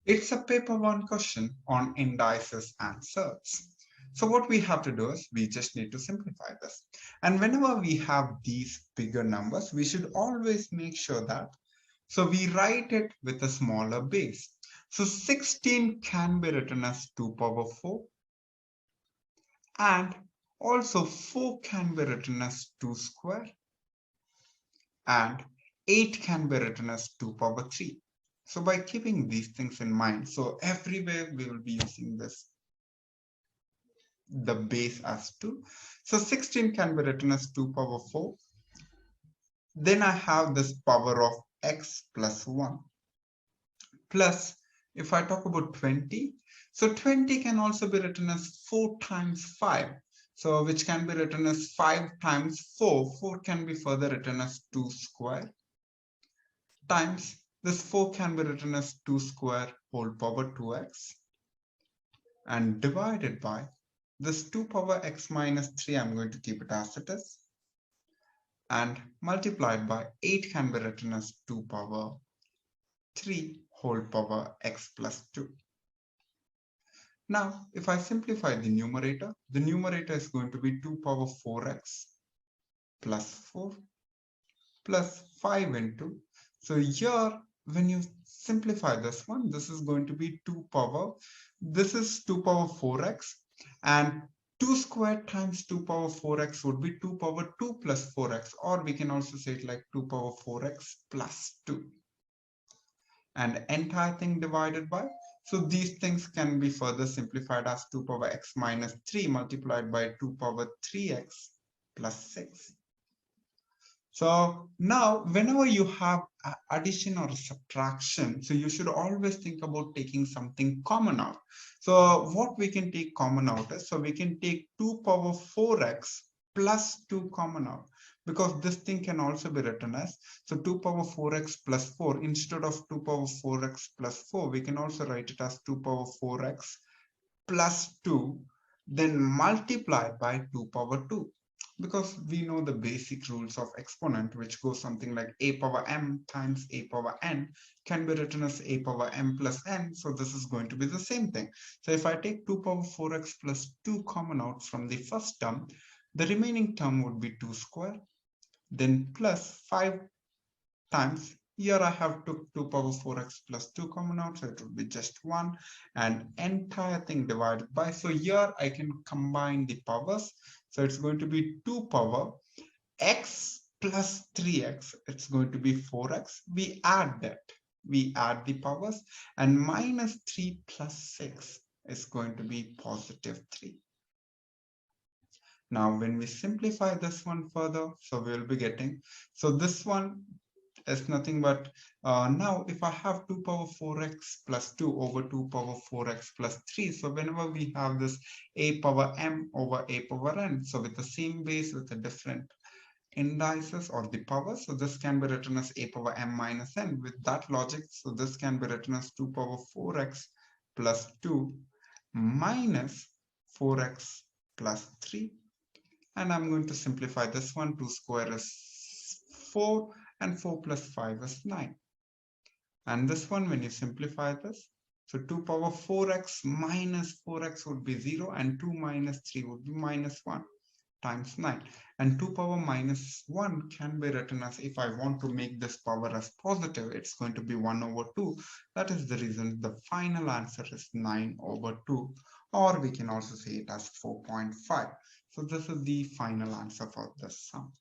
It's a paper 1 question on indices and surds. So what we have to do is we just need to simplify this. And whenever we have these bigger numbers, we should always make sure that, so we write it with a smaller base. So 16 can be written as 2 power 4, and also 4 can be written as 2 square, and 8 can be written as 2 power 3. So by keeping these things in mind, so everywhere we will be using this, the base as 2. So 16 can be written as 2 power 4. Then I have this power of x plus 1. Plus, if I talk about 20, so 20 can also be written as 4 times 5. So which can be written as 5 times 4. 4 can be further written as 2 square times this 4 can be written as 2 square whole power 2x, and divided by this 2 power x minus 3, I'm going to keep it as it is, and multiplied by 8 can be written as 2 power 3 whole power x plus 2. Now, if I simplify the numerator is going to be 2 power 4x plus 4 plus 5 into, so here when you simplify this one, this is going to be 2 power, this is 2 power 4x, and 2 squared times 2 power 4x would be 2 power 2 plus 4x, or we can also say it like 2 power 4x plus 2. And entire thing divided by, so these things can be further simplified as 2 power x minus 3 multiplied by 2 power 3x plus 6. So now whenever you have addition or subtraction, so you should always think about taking something common out. So what we can take common out is, so we can take 2 power 4x plus 2 common out, because this thing can also be written as, so 2 power 4x plus 4, instead of 2 power 4x plus 4, we can also write it as 2 power 4x plus 2, then multiplied by 2 power 2. Because we know the basic rules of exponent, which goes something like a power m times a power n can be written as a power m plus n. So this is going to be the same thing. So if I take 2 power 4x plus 2 common out from the first term, the remaining term would be 2 square, then plus 5 times, here I have took 2 power 4x plus 2 common out, so it would be just 1, and entire thing divided by, so here I can combine the powers, so it's going to be 2 power x plus 3x, it's going to be 4x, we add the powers, and minus 3 plus 6 is going to be positive 3. Now when we simplify this one further, so we'll be getting, so this one is nothing but, now if I have 2 power 4x plus 2 over 2 power 4x plus 3, so whenever we have this a power m over a power n, so with the same base with the different indices or the power, so this can be written as a power m minus n. With that logic, so this can be written as 2 power 4x plus 2 minus 4x plus 3, and I'm going to simplify this one. 2 square is 4 and 4 plus 5 is 9. And this one, when you simplify this, so 2 power 4x minus 4x would be 0, and 2 minus 3 would be minus 1 times 9. And 2 power minus 1 can be written as, if I want to make this power as positive, it's going to be 1 over 2. That is the reason the final answer is 9 over 2, or we can also say it as 4.5. So this is the final answer for this sum.